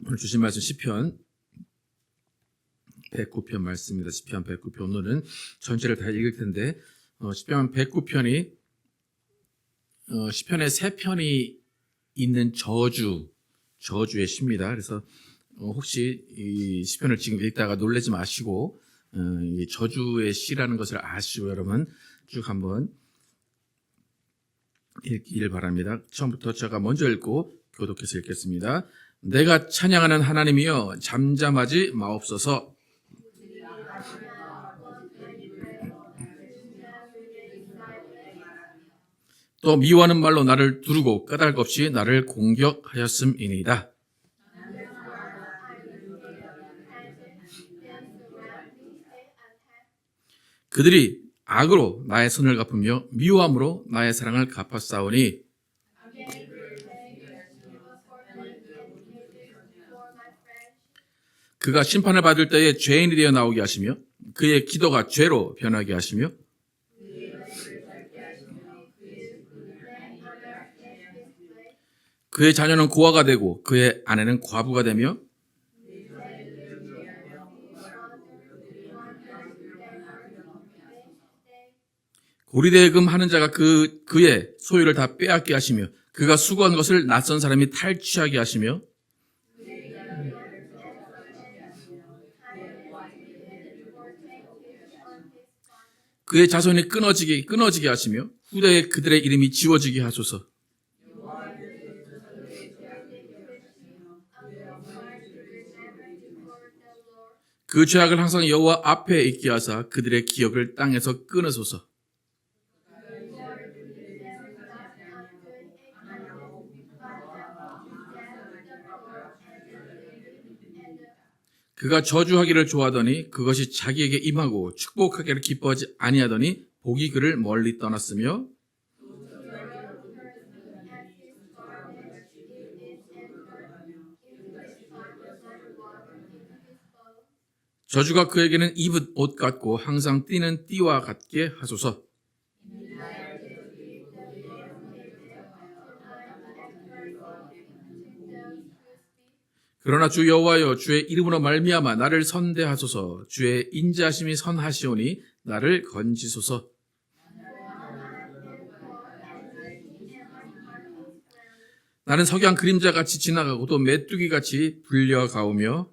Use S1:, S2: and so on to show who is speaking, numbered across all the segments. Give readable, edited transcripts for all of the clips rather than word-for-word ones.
S1: 오늘 주신 말씀 시편 109편 말씀입니다. 시편 109편 오늘은 전체를 다 읽을 텐데 시편 109편이 시편에 3편이 있는 저주의 시입니다. 그래서 혹시 이 시편을 지금 읽다가 놀라지 마시고 이 저주의 시라는 것을 아시고 여러분 쭉 한번 읽기를 바랍니다. 처음부터 제가 먼저 읽고 교독해서 읽겠습니다. 내가 찬양하는 하나님이여 잠잠하지 마옵소서. 또 미워하는 말로 나를 두르고 까닭 없이 나를 공격하였음이니이다. 그들이 악으로 나의 선을 갚으며 미워함으로 나의 사랑을 갚았사오니 그가 심판을 받을 때에 죄인이 되어 나오게 하시며 그의 기도가 죄로 변하게 하시며 그의 자녀는 고아가 되고 그의 아내는 과부가 되며 고리대금 하는 자가 그의 소유를 다 빼앗게 하시며 그가 수고한 것을 낯선 사람이 탈취하게 하시며 그의 자손이 끊어지게 하시며 후대에 그들의 이름이 지워지게 하소서. 그 죄악을 항상 여호와 앞에 있게 하사 그들의 기억을 땅에서 끊으소서. 그가 저주하기를 좋아하더니 그것이 자기에게 임하고 축복하기를 기뻐하지 아니하더니 복이 그를 멀리 떠났으며 저주가 그에게는 입은 옷 같고 항상 뛰는 띠와 같게 하소서. 그러나 주 여호와여 주의 이름으로 말미암아 나를 선대하소서. 주의 인자하심이 선하시오니 나를 건지소서. 나는 석양 그림자같이 지나가고 또 메뚜기같이 불려가오며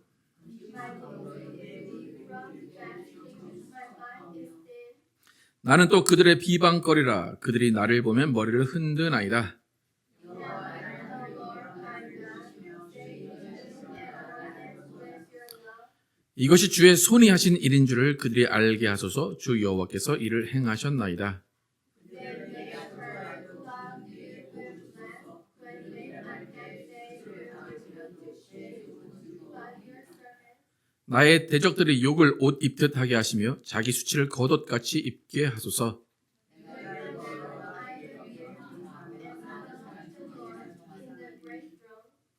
S1: 나는 또 그들의 비방거리라. 그들이 나를 보면 머리를 흔드나이다. 이것이 주의 손이 하신 일인 줄을 그들이 알게 하소서. 주 여호와께서 이를 행하셨나이다. 나의 대적들이 욕을 옷 입듯 하게 하시며 자기 수치를 겉옷같이 입게 하소서.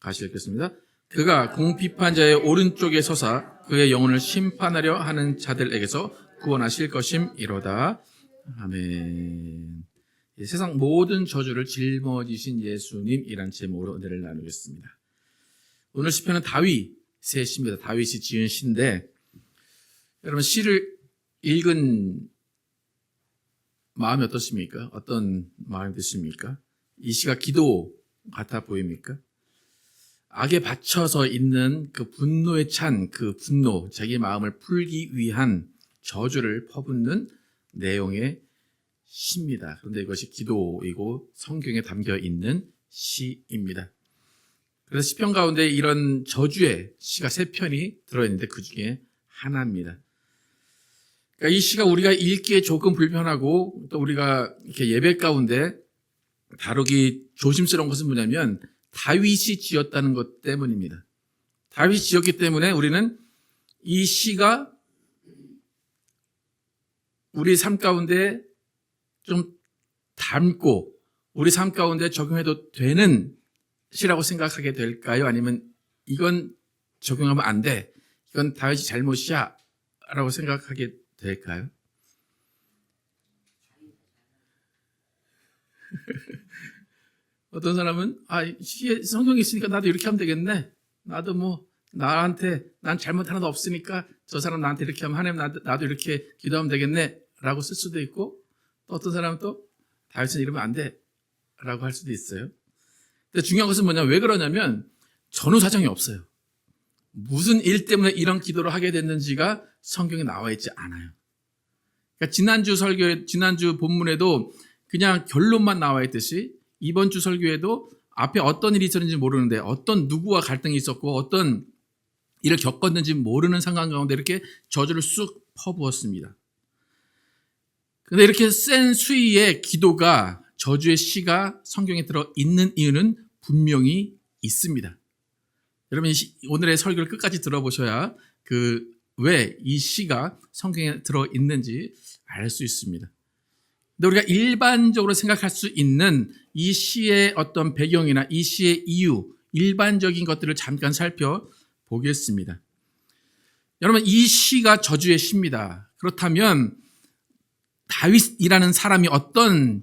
S1: 다시 읽겠습니다. 그가 공비판자의 오른쪽에 서사 그의 영혼을 심판하려 하는 자들에게서 구원하실 것임이로다. 아멘. 세상 모든 저주를 짊어지신 예수님이란 제목으로 은혜를 나누겠습니다. 오늘 시편은 다윗의 시입니다. 다윗이 지은 시인데 여러분 시를 읽은 마음이 어떠십니까? 어떤 마음이 드십니까? 이 시가 기도 같아 보입니까? 악에 받쳐서 있는 그 분노에 찬 그 분노, 자기의 마음을 풀기 위한 저주를 퍼붓는 내용의 시입니다. 그런데 이것이 기도이고 성경에 담겨 있는 시입니다. 그래서 시편 가운데 이런 저주의 시가 3편이 들어있는데 그 중에 하나입니다. 그러니까 이 시가 우리가 읽기에 조금 불편하고 또 우리가 이렇게 예배 가운데 다루기 조심스러운 것은 뭐냐면 다윗이 지었다는 것 때문입니다. 다윗이 지었기 때문에 우리는 이 시가 우리 삶 가운데 좀 담고 우리 삶 가운데 적용해도 되는 시라고 생각하게 될까요? 아니면 이건 적용하면 안 돼. 이건 다윗이 잘못이야. 라고 생각하게 될까요? 어떤 사람은 시에 성경이 있으니까 나도 이렇게 하면 되겠네. 나도 뭐 나한테 난 잘못 하나도 없으니까 저 사람 나한테 이렇게 하면 하나님 나도 이렇게 기도하면 되겠네 라고 쓸 수도 있고, 또 어떤 사람은 또 다윗은 이러면 안 돼 라고 할 수도 있어요. 근데 중요한 것은 뭐냐, 왜 그러냐면 전후 사정이 없어요. 무슨 일 때문에 이런 기도를 하게 됐는지가 성경에 나와 있지 않아요. 그러니까 지난주 본문에도 그냥 결론만 나와 있듯이 이번 주 설교에도 앞에 어떤 일이 있었는지 모르는데 어떤 누구와 갈등이 있었고 어떤 일을 겪었는지 모르는 상황 가운데 이렇게 저주를 쑥 퍼부었습니다. 그런데 이렇게 센 수위의 기도가, 저주의 시가 성경에 들어 있는 이유는 분명히 있습니다. 여러분 오늘의 설교를 끝까지 들어보셔야 왜 이 시가 성경에 들어 있는지 알 수 있습니다. 근데 우리가 일반적으로 생각할 수 있는 이 시의 어떤 배경이나 이 시의 이유, 일반적인 것들을 잠깐 살펴보겠습니다. 여러분 이 시가 저주의 시입니다. 그렇다면 다윗이라는 사람이 어떤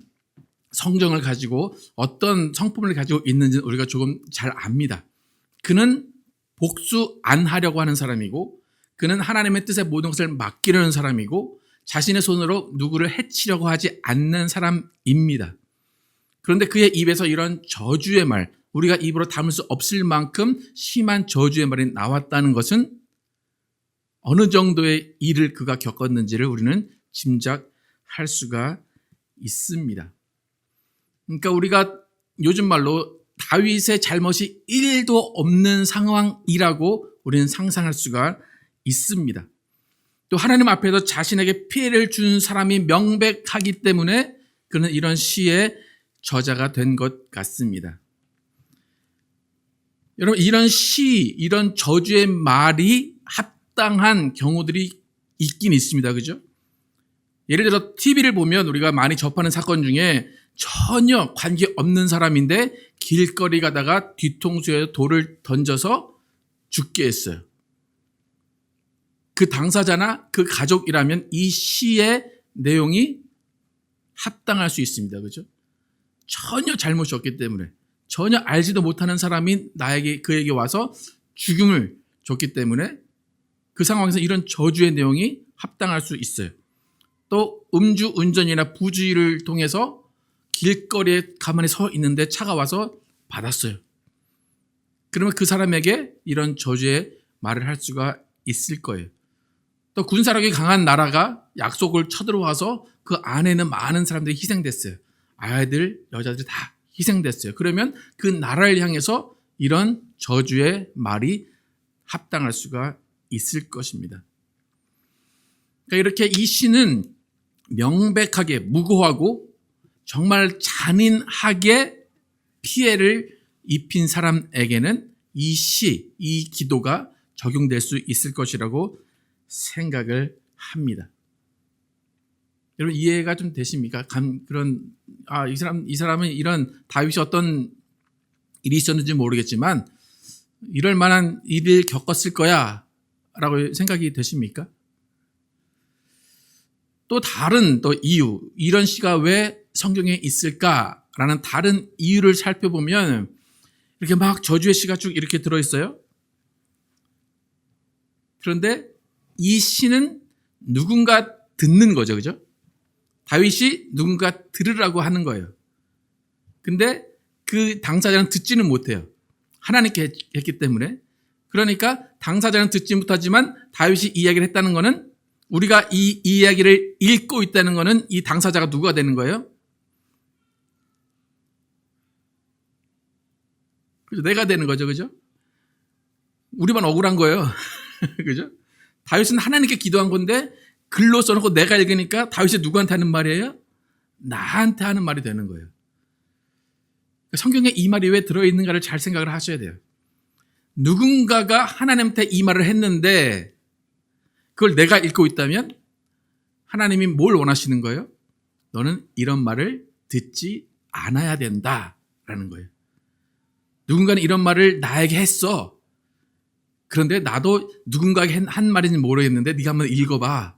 S1: 성정을 가지고 어떤 성품을 가지고 있는지는 우리가 조금 잘 압니다. 그는 복수 안 하려고 하는 사람이고, 그는 하나님의 뜻에 모든 것을 맡기려는 사람이고, 자신의 손으로 누구를 해치려고 하지 않는 사람입니다. 그런데 그의 입에서 이런 저주의 말, 우리가 입으로 담을 수 없을 만큼 심한 저주의 말이 나왔다는 것은 어느 정도의 일을 그가 겪었는지를 우리는 짐작할 수가 있습니다. 그러니까 우리가 요즘 말로 다윗의 잘못이 1도 없는 상황이라고 우리는 상상할 수가 있습니다. 또 하나님 앞에서 자신에게 피해를 준 사람이 명백하기 때문에 그는 이런 시의 저자가 된 것 같습니다. 여러분 이런 이런 저주의 말이 합당한 경우들이 있긴 있습니다. 그죠? 예를 들어 TV를 보면 우리가 많이 접하는 사건 중에 전혀 관계없는 사람인데 길거리 가다가 뒤통수에 돌을 던져서 죽게 했어요. 그 당사자나 그 가족이라면 이 시의 내용이 합당할 수 있습니다. 그죠? 전혀 잘못이 없기 때문에, 전혀 알지도 못하는 사람이 그에게 와서 죽음을 줬기 때문에 그 상황에서 이런 저주의 내용이 합당할 수 있어요. 또 음주 운전이나 부주의를 통해서 길거리에 가만히 서 있는데 차가 와서 받았어요. 그러면 그 사람에게 이런 저주의 말을 할 수가 있을 거예요. 또 군사력이 강한 나라가 약속을 쳐들어와서 그 안에는 많은 사람들이 희생됐어요. 아이들, 여자들이 다 희생됐어요. 그러면 그 나라를 향해서 이런 저주의 말이 합당할 수가 있을 것입니다. 그러니까 이렇게 이 시는 명백하게 무고하고 정말 잔인하게 피해를 입힌 사람에게는 이 기도가 적용될 수 있을 것이라고 생각을 합니다. 여러분 이해가 좀 되십니까? 이 사람은 이런 다윗이 어떤 일이 있었는지 모르겠지만 이럴 만한 일을 겪었을 거야 라고 생각이 되십니까? 또 다른 이유, 이런 시가 왜 성경에 있을까라는 다른 이유를 살펴보면 이렇게 막 저주의 시가 쭉 이렇게 들어있어요. 그런데 이 시는 누군가 듣는 거죠. 그죠? 다윗이 누군가 들으라고 하는 거예요. 근데 그 당사자는 듣지는 못해요. 하나님께 했기 때문에. 그러니까 당사자는 듣지 못하지만 다윗이 이야기를 했다는 것은, 우리가 이 이야기를 읽고 있다는 것은 이 당사자가 누가 되는 거예요? 그죠? 내가 되는 거죠. 그죠? 우리만 억울한 거예요. 그죠? 다윗은 하나님께 기도한 건데 글로 써놓고 내가 읽으니까 다윗이 누구한테 하는 말이에요? 나한테 하는 말이 되는 거예요. 성경에 이 말이 왜 들어있는가를 잘 생각을 하셔야 돼요. 누군가가 하나님한테 이 말을 했는데 그걸 내가 읽고 있다면 하나님이 뭘 원하시는 거예요? 너는 이런 말을 듣지 않아야 된다라는 거예요. 누군가는 이런 말을 나에게 했어. 그런데 나도 누군가에게 한 말인지 모르겠는데 네가 한번 읽어봐.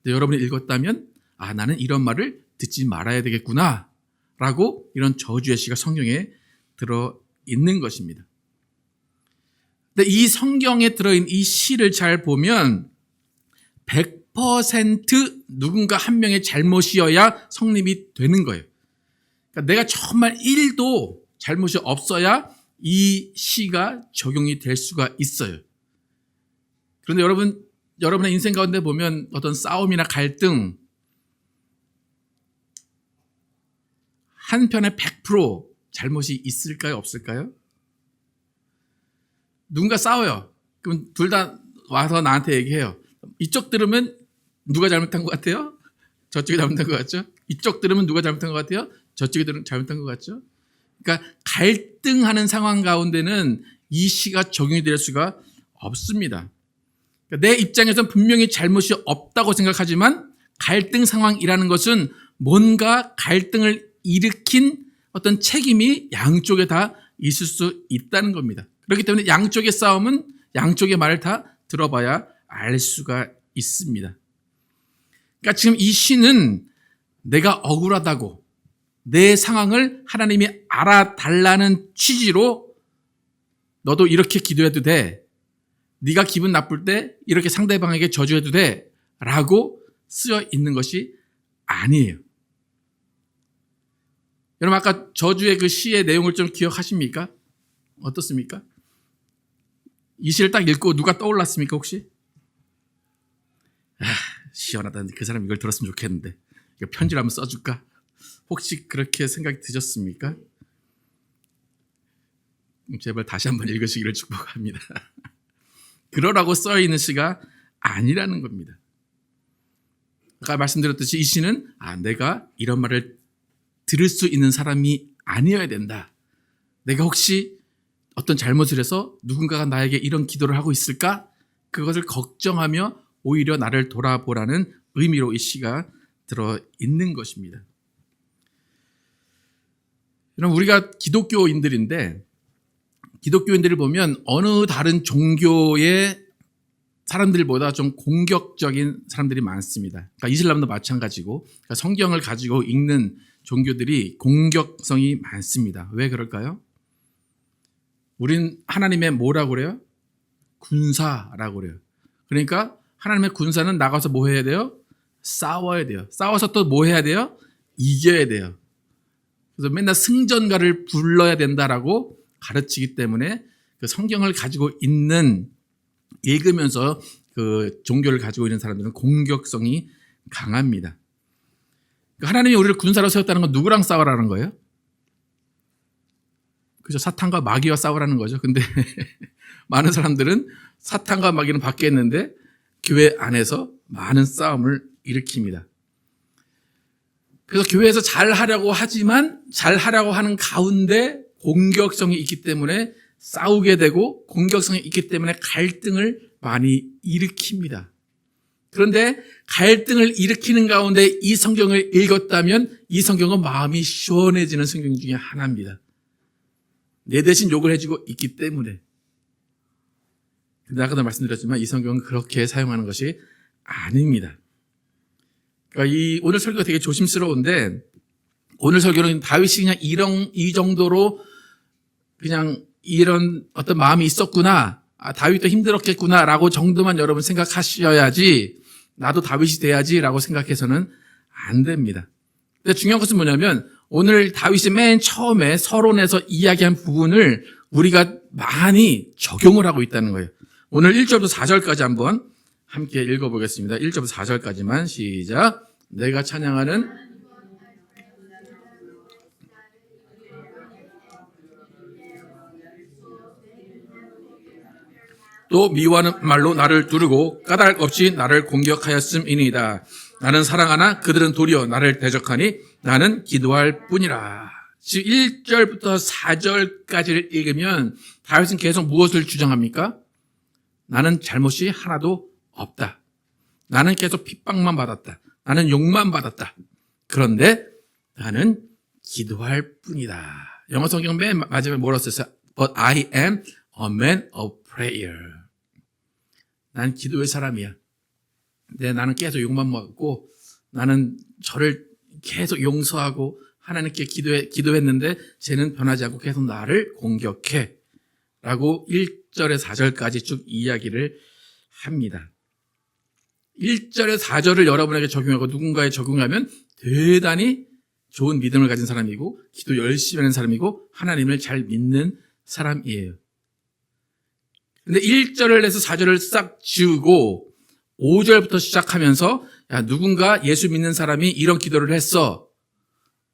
S1: 여러분이 읽었다면 나는 이런 말을 듣지 말아야 되겠구나 라고 이런 저주의 시가 성경에 들어 있는 것입니다. 근데 이 성경에 들어있는 이 시를 잘 보면 100% 누군가 한 명의 잘못이어야 성립이 되는 거예요. 그러니까 내가 정말 1도 잘못이 없어야 이 시가 적용이 될 수가 있어요. 그런데 여러분의 인생 가운데 보면 어떤 싸움이나 갈등, 한편에 100% 잘못이 있을까요? 없을까요? 누군가 싸워요. 그럼 둘 다 와서 나한테 얘기해요. 이쪽 들으면 누가 잘못한 것 같아요? 저쪽이 잘못한 것 같죠? 이쪽 들으면 누가 잘못한 것 같아요? 저쪽이 들으면 잘못한 것 같죠? 그러니까 갈등하는 상황 가운데는 이 시가 적용이 될 수가 없습니다. 그러니까 내 입장에서는 분명히 잘못이 없다고 생각하지만 갈등 상황이라는 것은 뭔가 갈등을 일으킨 어떤 책임이 양쪽에 다 있을 수 있다는 겁니다. 그렇기 때문에 양쪽의 싸움은 양쪽의 말을 다 들어봐야 알 수가 있습니다. 그러니까 지금 이 시는 내가 억울하다고 내 상황을 하나님이 알아달라는 취지로 너도 이렇게 기도해도 돼. 네가 기분 나쁠 때 이렇게 상대방에게 저주해도 돼. 라고 쓰여 있는 것이 아니에요. 여러분 아까 저주의 그 시의 내용을 좀 기억하십니까? 어떻습니까? 이 시를 딱 읽고 누가 떠올랐습니까 혹시? 시원하다. 그 사람 이걸 들었으면 좋겠는데 이거 편지를 한번 써줄까? 혹시 그렇게 생각이 드셨습니까? 제발 다시 한번 읽으시기를 축복합니다. 그러라고 써있는 시가 아니라는 겁니다. 아까 말씀드렸듯이 이 시는 내가 이런 말을 들을 수 있는 사람이 아니어야 된다. 내가 혹시 어떤 잘못을 해서 누군가가 나에게 이런 기도를 하고 있을까? 그것을 걱정하며 오히려 나를 돌아보라는 의미로 이 시가 들어있는 것입니다. 여러분 우리가 기독교인들인데 기독교인들을 보면 어느 다른 종교의 사람들보다 좀 공격적인 사람들이 많습니다. 그러니까 이슬람도 마찬가지고 그러니까 성경을 가지고 읽는 종교들이 공격성이 많습니다. 왜 그럴까요? 우린 하나님의 뭐라고 그래요? 군사라고 그래요. 그러니까 하나님의 군사는 나가서 뭐 해야 돼요? 싸워야 돼요. 싸워서 또 뭐 해야 돼요? 이겨야 돼요. 그래서 맨날 승전가를 불러야 된다라고 가르치기 때문에 그 성경을 가지고 있는 읽으면서 그 종교를 가지고 있는 사람들은 공격성이 강합니다. 하나님이 우리를 군사로 세웠다는 건 누구랑 싸우라는 거예요? 그죠? 사탄과 마귀와 싸우라는 거죠. 근데 많은 사람들은 사탄과 마귀는 밖에 있는데 교회 안에서 많은 싸움을 일으킵니다. 그래서 교회에서 잘하려고 하지만 잘하려고 하는 가운데 공격성이 있기 때문에 싸우게 되고 공격성이 있기 때문에 갈등을 많이 일으킵니다. 그런데 갈등을 일으키는 가운데 이 성경을 읽었다면 이 성경은 마음이 시원해지는 성경 중에 하나입니다. 내 대신 욕을 해주고 있기 때문에. 근데 아까도 말씀드렸지만 이 성경은 그렇게 사용하는 것이 아닙니다. 그러니까 오늘 설교가 되게 조심스러운데 오늘 설교는 다윗이 그냥 이 정도로 그냥 이런 어떤 마음이 있었구나. 다윗도 힘들었겠구나 라고 정도만 여러분 생각하셔야지 나도 다윗이 돼야지 라고 생각해서는 안 됩니다. 근데 중요한 것은 뭐냐면 오늘 다윗이 맨 처음에 서론에서 이야기한 부분을 우리가 많이 적용을 하고 있다는 거예요. 오늘 1절부터 4절까지 한번 함께 읽어보겠습니다. 1절부터 4절까지만 시작. 내가 찬양하는 또 미워하는 말로 나를 두르고 까닭 없이 나를 공격하였음이니이다. 나는 사랑하나 그들은 도리어 나를 대적하니 나는 기도할 뿐이라. 지금 1절부터 4절까지를 읽으면 다윗은 계속 무엇을 주장합니까? 나는 잘못이 하나도 없다. 나는 계속 핍박만 받았다. 나는 욕만 받았다. 그런데 나는 기도할 뿐이다. 영어 성경 맨 마지막에 뭐라고 썼어요? But I am a man of prayer. 난 기도의 사람이야. 근데 나는 계속 욕만 먹고 나는 저를 계속 용서하고 하나님께 기도했는데 쟤는 변하지 않고 계속 나를 공격해. 라고 1절에 4절까지 쭉 이야기를 합니다. 1절에 4절을 여러분에게 적용하고 누군가에 적용하면 대단히 좋은 믿음을 가진 사람이고 기도 열심히 하는 사람이고 하나님을 잘 믿는 사람이에요. 근데 1절을 해서 4절을 싹 지우고 5절부터 시작하면서 야, 누군가 예수 믿는 사람이 이런 기도를 했어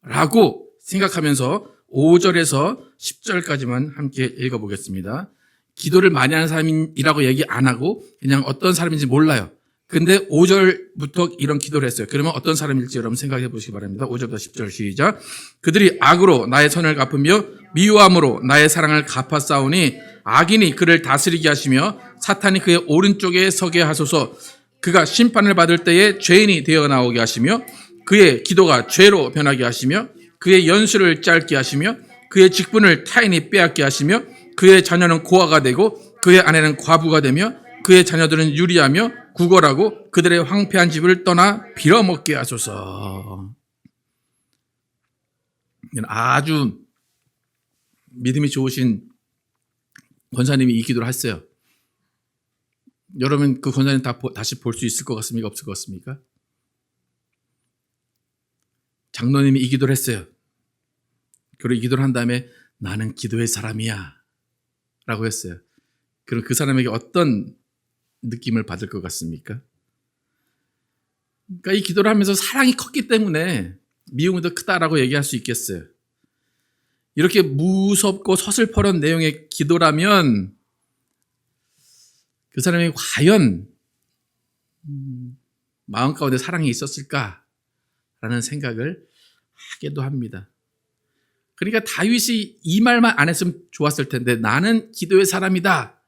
S1: 라고 생각하면서 5절에서 10절까지만 함께 읽어보겠습니다. 기도를 많이 하는 사람이라고 얘기 안 하고 그냥 어떤 사람인지 몰라요. 근데 5절부터 이런 기도를 했어요. 그러면 어떤 사람일지 여러분 생각해 보시기 바랍니다. 5절부터 10절 시작. 그들이 악으로 나의 선을 갚으며 미워함으로 나의 사랑을 갚아싸우니 악인이 그를 다스리게 하시며 사탄이 그의 오른쪽에 서게 하소서. 그가 심판을 받을 때에 죄인이 되어 나오게 하시며 그의 기도가 죄로 변하게 하시며 그의 연수를 짧게 하시며 그의 직분을 타인이 빼앗게 하시며 그의 자녀는 고아가 되고 그의 아내는 과부가 되며 그의 자녀들은 유리하며 구걸하고 그들의 황폐한 집을 떠나 빌어먹게 하소서. 아주 믿음이 좋으신 권사님이 이 기도를 했어요. 여러분 그 권사님 다시 볼 수 있을 것 같습니까? 없을 것 같습니까? 장로님이 이 기도를 했어요. 그리고 이 기도를 한 다음에 나는 기도의 사람이야 라고 했어요. 그럼 그 사람에게 어떤 느낌을 받을 것 같습니까? 그러니까 이 기도를 하면서 사랑이 컸기 때문에 미움이 더 크다라고 얘기할 수 있겠어요. 이렇게 무섭고 서슬퍼런 내용의 기도라면 그 사람이 과연 마음 가운데 사랑이 있었을까라는 생각을 하기도 합니다. 그러니까 다윗이 이 말만 안 했으면 좋았을 텐데 나는 기도의 사람이다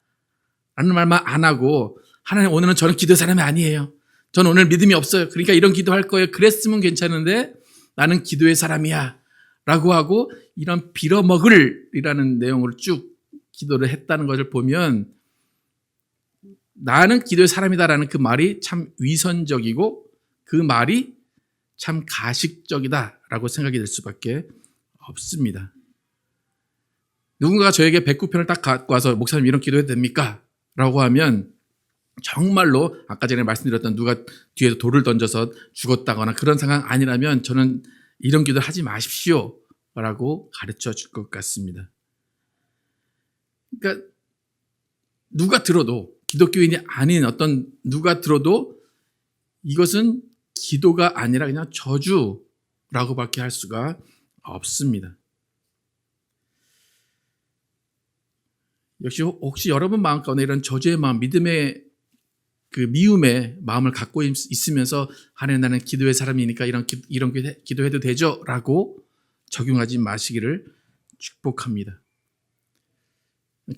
S1: 라는 말만 안 하고 하나님 오늘은 저는 기도의 사람이 아니에요. 저는 오늘 믿음이 없어요. 그러니까 이런 기도할 거예요. 그랬으면 괜찮은데 나는 기도의 사람이야 라고 하고 이런 빌어먹을 이라는 내용으로 쭉 기도를 했다는 것을 보면 나는 기도의 사람이다라는 그 말이 참 위선적이고 그 말이 참 가식적이다라고 생각이 될 수밖에 없습니다. 누군가가 저에게 백구편을 딱 갖고 와서 목사님 이런 기도해도 됩니까? 라고 하면 정말로 아까 전에 말씀드렸던 누가 뒤에서 돌을 던져서 죽었다거나 그런 상황 아니라면 저는 이런 기도 하지 마십시오 라고 가르쳐 줄 것 같습니다. 그러니까 누가 들어도 기독교인이 아닌 어떤 누가 들어도 이것은 기도가 아니라 그냥 저주라고밖에 할 수가 없습니다. 역시 혹시 여러분 마음 가운데 이런 저주의 마음, 믿음의 그 미움의 마음을 갖고 있으면서 하나님 나는 기도의 사람이니까 이런 기도해도 되죠? 라고 적용하지 마시기를 축복합니다.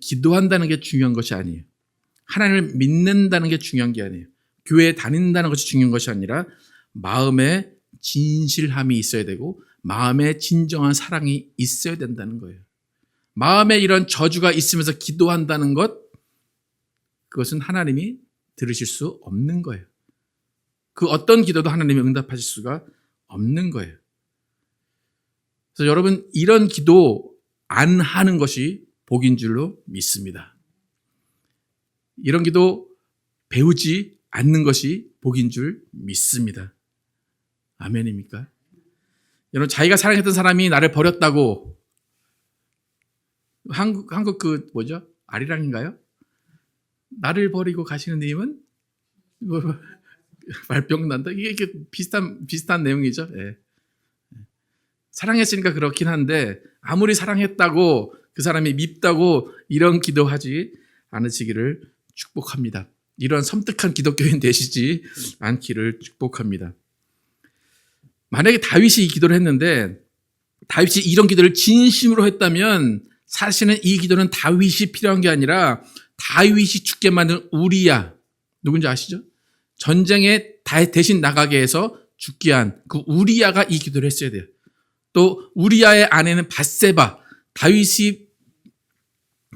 S1: 기도한다는 게 중요한 것이 아니에요. 하나님을 믿는다는 게 중요한 게 아니에요. 교회에 다닌다는 것이 중요한 것이 아니라 마음에 진실함이 있어야 되고 마음에 진정한 사랑이 있어야 된다는 거예요. 마음에 이런 저주가 있으면서 기도한다는 것, 그것은 하나님이 들으실 수 없는 거예요. 그 어떤 기도도 하나님이 응답하실 수가 없는 거예요. 그래서 여러분 이런 기도 안 하는 것이 복인 줄로 믿습니다. 이런 기도 배우지 않는 것이 복인 줄 믿습니다. 아멘입니까? 여러분 자기가 사랑했던 사람이 나를 버렸다고 한국 그 뭐죠? 아리랑인가요? 나를 버리고 가시는 님은 뭐, 말병 난다. 이게 비슷한 내용이죠. 예. 사랑했으니까 그렇긴 한데 아무리 사랑했다고 그 사람이 밉다고 이런 기도하지 않으시기를 축복합니다. 이런 섬뜩한 기독교인 되시지 않기를 축복합니다. 만약에 다윗이 이 기도를 했는데 다윗이 이런 기도를 진심으로 했다면 사실은 이 기도는 다윗이 필요한 게 아니라 다윗이 죽게 만든 우리야, 누군지 아시죠? 전쟁에 대신 나가게 해서 죽게 한 그 우리야가 이 기도를 했어야 돼요. 또 우리야의 아내는 밧세바, 다윗이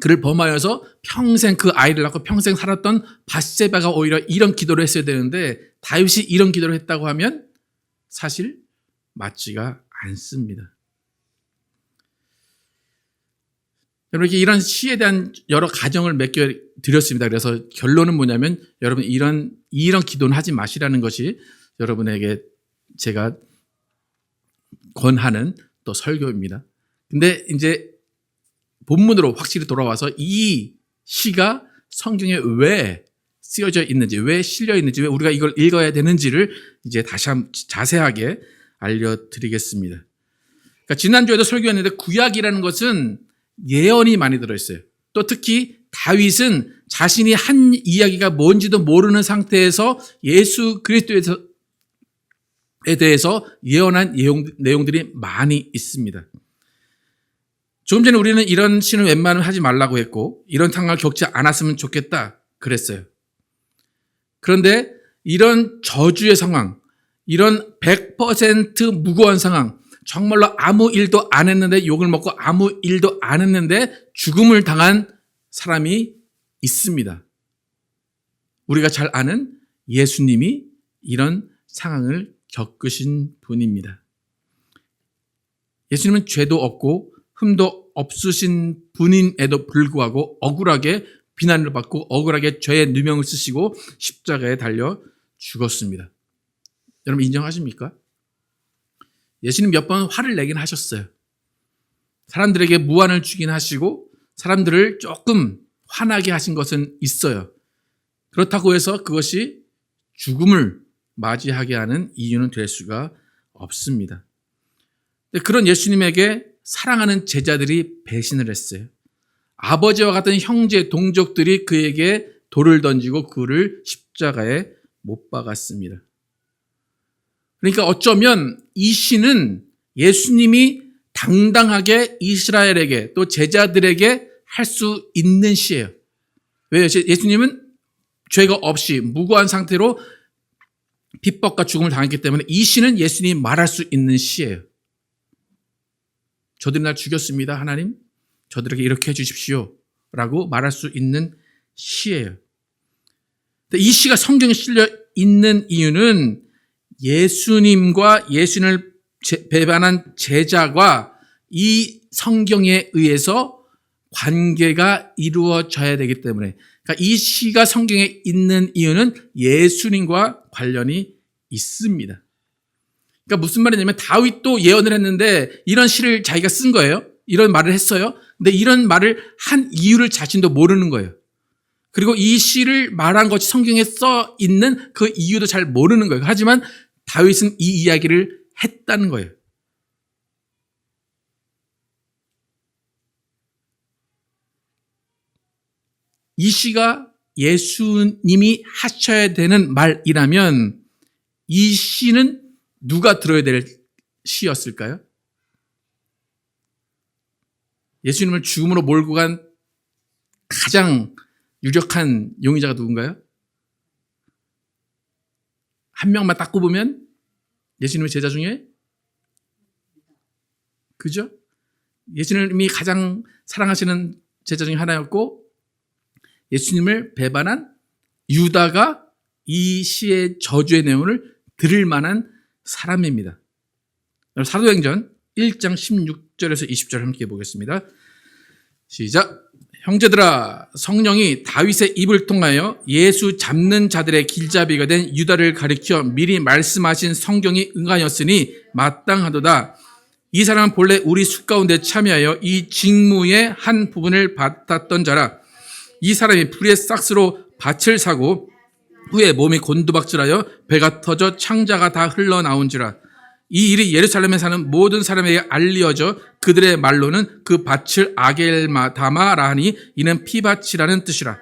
S1: 그를 범하여서 평생 그 아이를 낳고 평생 살았던 밧세바가 오히려 이런 기도를 했어야 되는데 다윗이 이런 기도를 했다고 하면 사실 맞지가 않습니다. 여러분, 이렇게 이런 시에 대한 여러 가정을 몇 개 드렸습니다. 그래서 결론은 뭐냐면 여러분 이런 기도는 하지 마시라는 것이 여러분에게 제가 권하는 또 설교입니다. 근데 이제 본문으로 확실히 돌아와서 이 시가 성경에 왜 쓰여져 있는지, 왜 실려 있는지, 왜 우리가 이걸 읽어야 되는지를 이제 다시 한번 자세하게 알려드리겠습니다. 그러니까 지난주에도 설교했는데 구약이라는 것은 예언이 많이 들어있어요. 또 특히 다윗은 자신이 한 이야기가 뭔지도 모르는 상태에서 예수 그리스도에 대해서 예언한 내용들이 많이 있습니다. 조금 전에 우리는 이런 시는 웬만하면 하지 말라고 했고 이런 상황을 겪지 않았으면 좋겠다 그랬어요. 그런데 이런 저주의 상황, 이런 100% 무고한 상황, 정말로 아무 일도 안 했는데 욕을 먹고 아무 일도 안 했는데 죽음을 당한 사람이 있습니다. 우리가 잘 아는 예수님이 이런 상황을 겪으신 분입니다. 예수님은 죄도 없고 흠도 없으신 분임에도 불구하고 억울하게 비난을 받고 억울하게 죄의 누명을 쓰시고 십자가에 달려 죽었습니다. 여러분 인정하십니까? 예수님 몇 번 화를 내긴 하셨어요. 사람들에게 무한을 주긴 하시고 사람들을 조금 화나게 하신 것은 있어요. 그렇다고 해서 그것이 죽음을 맞이하게 하는 이유는 될 수가 없습니다. 그런 예수님에게 사랑하는 제자들이 배신을 했어요. 아버지와 같은 형제, 동족들이 그에게 돌을 던지고 그를 십자가에 못 박았습니다. 그러니까 어쩌면 이 시는 예수님이 당당하게 이스라엘에게 또 제자들에게 할 수 있는 시예요. 왜요? 예수님은 죄가 없이 무고한 상태로 핍박과 죽음을 당했기 때문에 이 시는 예수님이 말할 수 있는 시예요. 저들이 날 죽였습니다. 하나님, 저들에게 이렇게 해주십시오. 라고 말할 수 있는 시예요. 이 시가 성경에 실려 있는 이유는 예수님과 예수님을 배반한 제자가 이 성경에 의해서 관계가 이루어져야 되기 때문에, 그러니까 이 시가 성경에 있는 이유는 예수님과 관련이 있습니다. 그러니까 무슨 말이냐면 다윗도 예언을 했는데 이런 시를 자기가 쓴 거예요. 이런 말을 했어요. 근데 이런 말을 한 이유를 자신도 모르는 거예요. 그리고 이 시를 말한 것이 성경에 써 있는 그 이유도 잘 모르는 거예요. 하지만 다윗은 이 이야기를 했다는 거예요. 이 시가 예수님이 하셔야 되는 말이라면 이 시는 누가 들어야 될 시였을까요? 예수님을 죽음으로 몰고 간 가장 유력한 용의자가 누군가요? 한 명만 딱 꼽으면 예수님의 제자 중에, 그죠? 예수님이 가장 사랑하시는 제자 중에 하나였고 예수님을 배반한 유다가 이 시의 저주의 내용을 들을 만한 사람입니다. 사도행전 1장 16절에서 20절 함께 보겠습니다. 시작. 형제들아, 성령이 다윗의 입을 통하여 예수 잡는 자들의 길잡이가 된 유다를 가리켜 미리 말씀하신 성경이 응하였으니 마땅하도다. 이 사람은 본래 우리 수 가운데 참여하여 이 직무의 한 부분을 받았던 자라. 이 사람이 불의 싹스로 밭을 사고 후에 몸이 곤두박질하여 배가 터져 창자가 다 흘러나온지라. 이 일이 예루살렘에 사는 모든 사람에게 알려져 그들의 말로는 그 밭을 아겔마다마라 하니 이는 피밭이라는 뜻이라.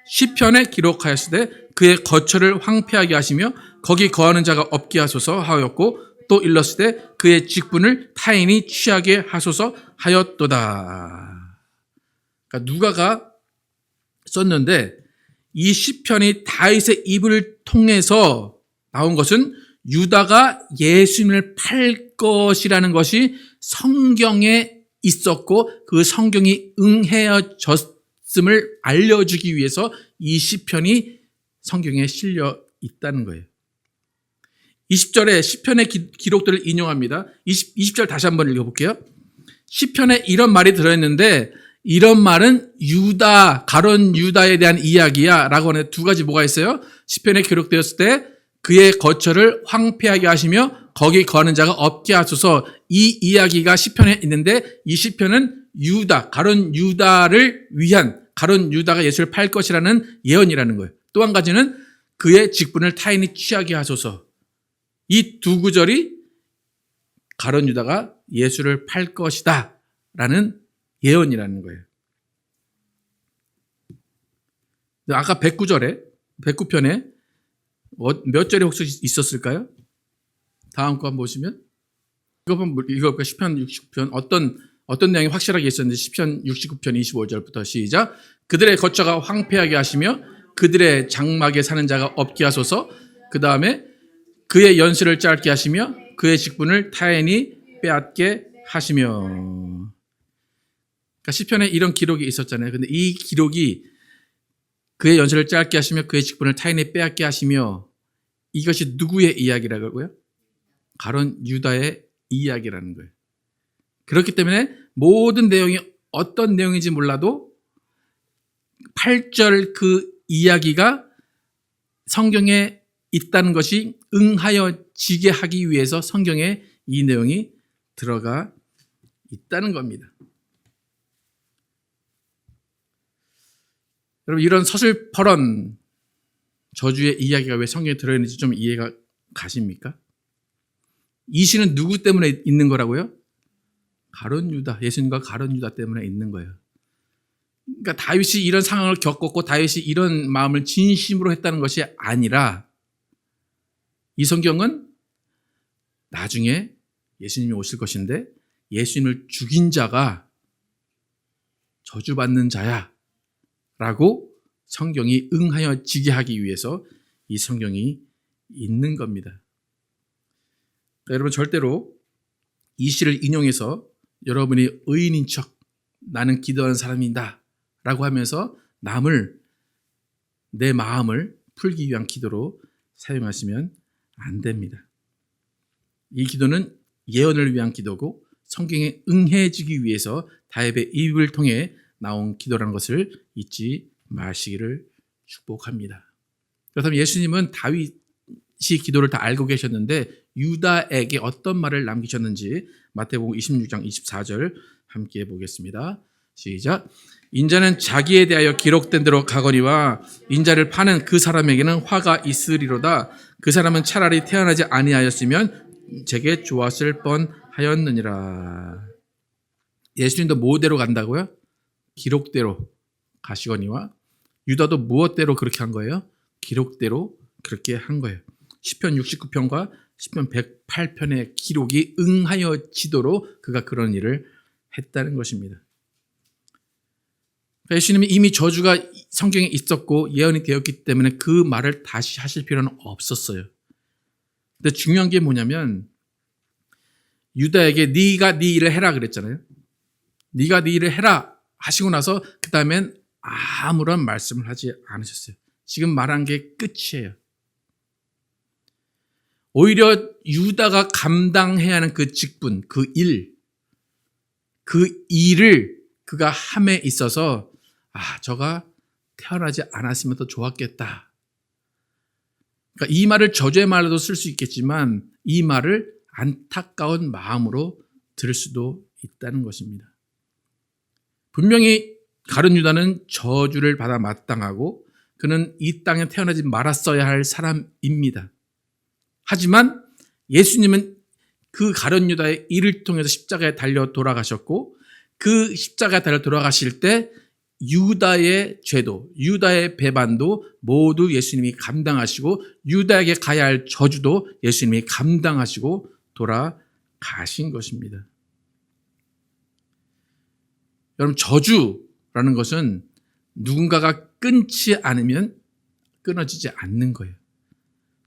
S1: 시편에 기록하였으되 그의 거처를 황폐하게 하시며 거기 거하는 자가 없게 하소서 하였고 또 일렀으되 그의 직분을 타인이 취하게 하소서 하였도다. 그러니까 누가가 썼는데 이 시편이 다윗의 입을 통해서 나온 것은 유다가 예수님을 팔 것이라는 것이 성경에 있었고 그 성경이 응해졌음을 알려주기 위해서 이 시편이 성경에 실려 있다는 거예요. 20절에 시편의 기록들을 인용합니다. 20절 다시 한번 읽어볼게요. 시편에 이런 말이 들어있는데 이런 말은 유다, 가론 유다에 대한 이야기야 라고 하는 두 가지 뭐가 있어요? 시편에 기록되었을 때 그의 거처를 황폐하게 하시며 거기 거하는 자가 없게 하소서, 이 이야기가 시편에 있는데 이 시편은 유다, 가론 유다를 위한, 가론 유다가 예수를 팔 것이라는 예언이라는 거예요. 또 한 가지는 그의 직분을 타인이 취하게 하소서. 이 두 구절이 가론 유다가 예수를 팔 것이다 라는 예언이라는 거예요. 아까 109편에 몇 절에 혹시 있었을까요? 다음 거 한번 보시면, 이거 한번 읽어볼까요? 시편 69편 어떤 내용이 확실하게 있었는지, 시편 69편 25절부터 시작. 그들의 거처가 황폐하게 하시며 그들의 장막에 사는 자가 없게 하소서. 그 다음에 그의 연수를 짧게 하시며 그의 직분을 타인이 빼앗게 하시며. 그러니까 시편에 이런 기록이 있었잖아요. 근데 이 기록이 그의 연수를 짧게 하시며 그의 직분을 타인이 빼앗게 하시며, 이것이 누구의 이야기라고요? 가론 유다의 이야기라는 거예요. 그렇기 때문에 모든 내용이 어떤 내용인지 몰라도 8절 그 이야기가 성경에 있다는 것이 응하여지게 하기 위해서 성경에 이 내용이 들어가 있다는 겁니다. 여러분, 이런 서슬퍼런 저주의 이야기가 왜 성경에 들어있는지 좀 이해가 가십니까? 이 시는 누구 때문에 있는 거라고요? 가론 유다, 예수님과 가론 유다 때문에 있는 거예요. 그러니까 다윗이 이런 상황을 겪었고 다윗이 이런 마음을 진심으로 했다는 것이 아니라, 이 성경은 나중에 예수님이 오실 것인데 예수님을 죽인 자가 저주받는 자야 라고 성경이 응하여지게 하기 위해서 이 성경이 있는 겁니다. 그러니까 여러분, 절대로 이 시를 인용해서 여러분이 의인인 척, 나는 기도하는 사람이다 라고 하면서 내 마음을 풀기 위한 기도로 사용하시면 안 됩니다. 이 기도는 예언을 위한 기도고 성경에 응해지기 위해서 다윗의 입을 통해 나온 기도라는 것을 잊지 마시기를 축복합니다. 그렇다면 예수님은 다윗이 기도를 다 알고 계셨는데 유다에게 어떤 말을 남기셨는지 마태복음 26장 24절 함께 보겠습니다. 시작. 인자는 자기에 대하여 기록된 대로 가거니와 인자를 파는 그 사람에게는 화가 있으리로다. 그 사람은 차라리 태어나지 아니하였으면 제게 좋았을 뻔하였느니라. 예수님도 뭐대로 간다고요? 기록대로 가시거니와, 유다도 무엇대로 그렇게 한 거예요? 기록대로 그렇게 한 거예요. 시편 69편과 시편 108편의 기록이 응하여지도록 그가 그런 일을 했다는 것입니다. 예수님이 이미 저주가 성경에 있었고 예언이 되었기 때문에 그 말을 다시 하실 필요는 없었어요. 근데 중요한 게 뭐냐면, 유다에게 네가 네 일을 해라 그랬잖아요. 네가 네 일을 해라 하시고 나서 그 다음엔 아무런 말씀을 하지 않으셨어요. 지금 말한 게 끝이에요. 오히려 유다가 감당해야 하는 그 직분, 그 일을 그가 함에 있어서 저가 태어나지 않았으면 더 좋았겠다. 그러니까 이 말을 저주의 말로도 쓸 수 있겠지만 이 말을 안타까운 마음으로 들을 수도 있다는 것입니다. 분명히 가룟 유다는 저주를 받아 마땅하고 그는 이 땅에 태어나지 말았어야 할 사람입니다. 하지만 예수님은 그 가룟 유다의 일을 통해서 십자가에 달려 돌아가셨고, 그 십자가에 달려 돌아가실 때 유다의 죄도, 유다의 배반도 모두 예수님이 감당하시고, 유다에게 가야 할 저주도 예수님이 감당하시고 돌아가신 것입니다. 여러분, 저주라는 것은 누군가가 끊지 않으면 끊어지지 않는 거예요.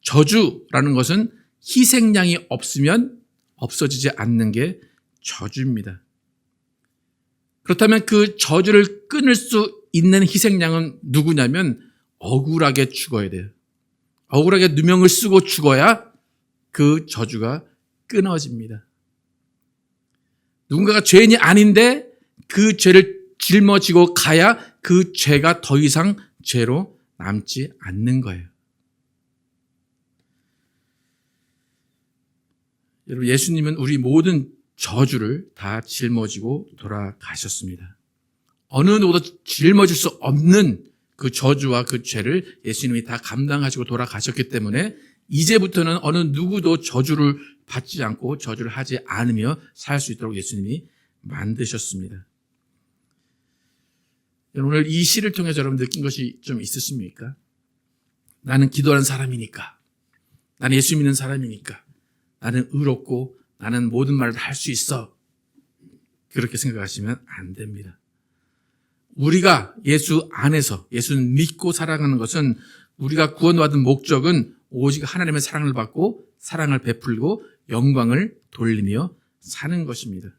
S1: 저주라는 것은 희생양이 없으면 없어지지 않는 게 저주입니다. 그렇다면 그 저주를 끊을 수 있는 희생양은 누구냐면 억울하게 죽어야 돼요. 억울하게 누명을 쓰고 죽어야 그 저주가 끊어집니다. 누군가가 죄인이 아닌데 그 죄를 짊어지고 가야 그 죄가 더 이상 죄로 남지 않는 거예요. 여러분, 예수님은 우리 모든 저주를 다 짊어지고 돌아가셨습니다. 어느 누구도 짊어질 수 없는 그 저주와 그 죄를 예수님이 다 감당하시고 돌아가셨기 때문에 이제부터는 어느 누구도 저주를 받지 않고 저주를 하지 않으며 살 수 있도록 예수님이 만드셨습니다. 오늘 이 시를 통해서 여러분 느낀 것이 좀 있으십니까? 나는 기도하는 사람이니까, 나는 예수 믿는 사람이니까, 나는 의롭고 나는 모든 말을 할 수 있어. 그렇게 생각하시면 안 됩니다. 우리가 예수 안에서 예수를 믿고 살아가는 것은 우리가 구원받은 목적은 오직 하나님의 사랑을 받고 사랑을 베풀고 영광을 돌리며 사는 것입니다.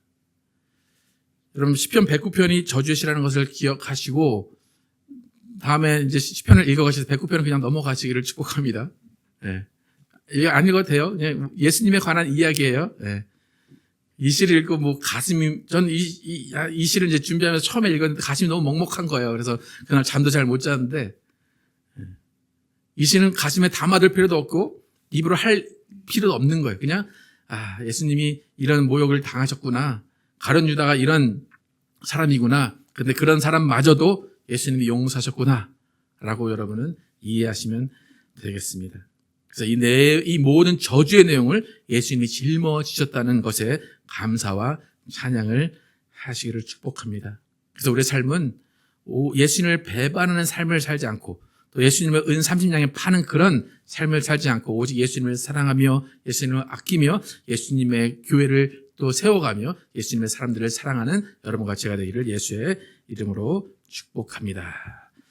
S1: 여러분, 시편 109편이 저주의 시라는 것을 기억하시고 다음에 이제 시편을 읽어가셔서 109편은 그냥 넘어가시기를 축복합니다. 네. 이게 안 읽어도 돼요. 그냥 예수님에 관한 이야기예요. 네. 이 시를 읽고 뭐 가슴이, 전 이 시를 이제 준비하면서 처음에 읽었는데 가슴이 너무 먹먹한 거예요. 그래서 그날 잠도 잘 못 잤는데, 이 시는 가슴에 담아둘 필요도 없고 입으로 할 필요도 없는 거예요. 그냥 예수님이 이런 모욕을 당하셨구나, 가룟 유다가 이런 사람이구나, 근데 그런 사람마저도 예수님이 용서하셨구나 라고 여러분은 이해하시면 되겠습니다. 그래서 이 모든 저주의 내용을 예수님이 짊어지셨다는 것에 감사와 찬양을 하시기를 축복합니다. 그래서 우리의 삶은 예수님을 배반하는 삶을 살지 않고 또 예수님을 은 30냥에 파는 그런 삶을 살지 않고 오직 예수님을 사랑하며 예수님을 아끼며 예수님의 교회를 또 세워가며 예수님의 사람들을 사랑하는 여러분과 제가 되기를 예수의 이름으로 축복합니다.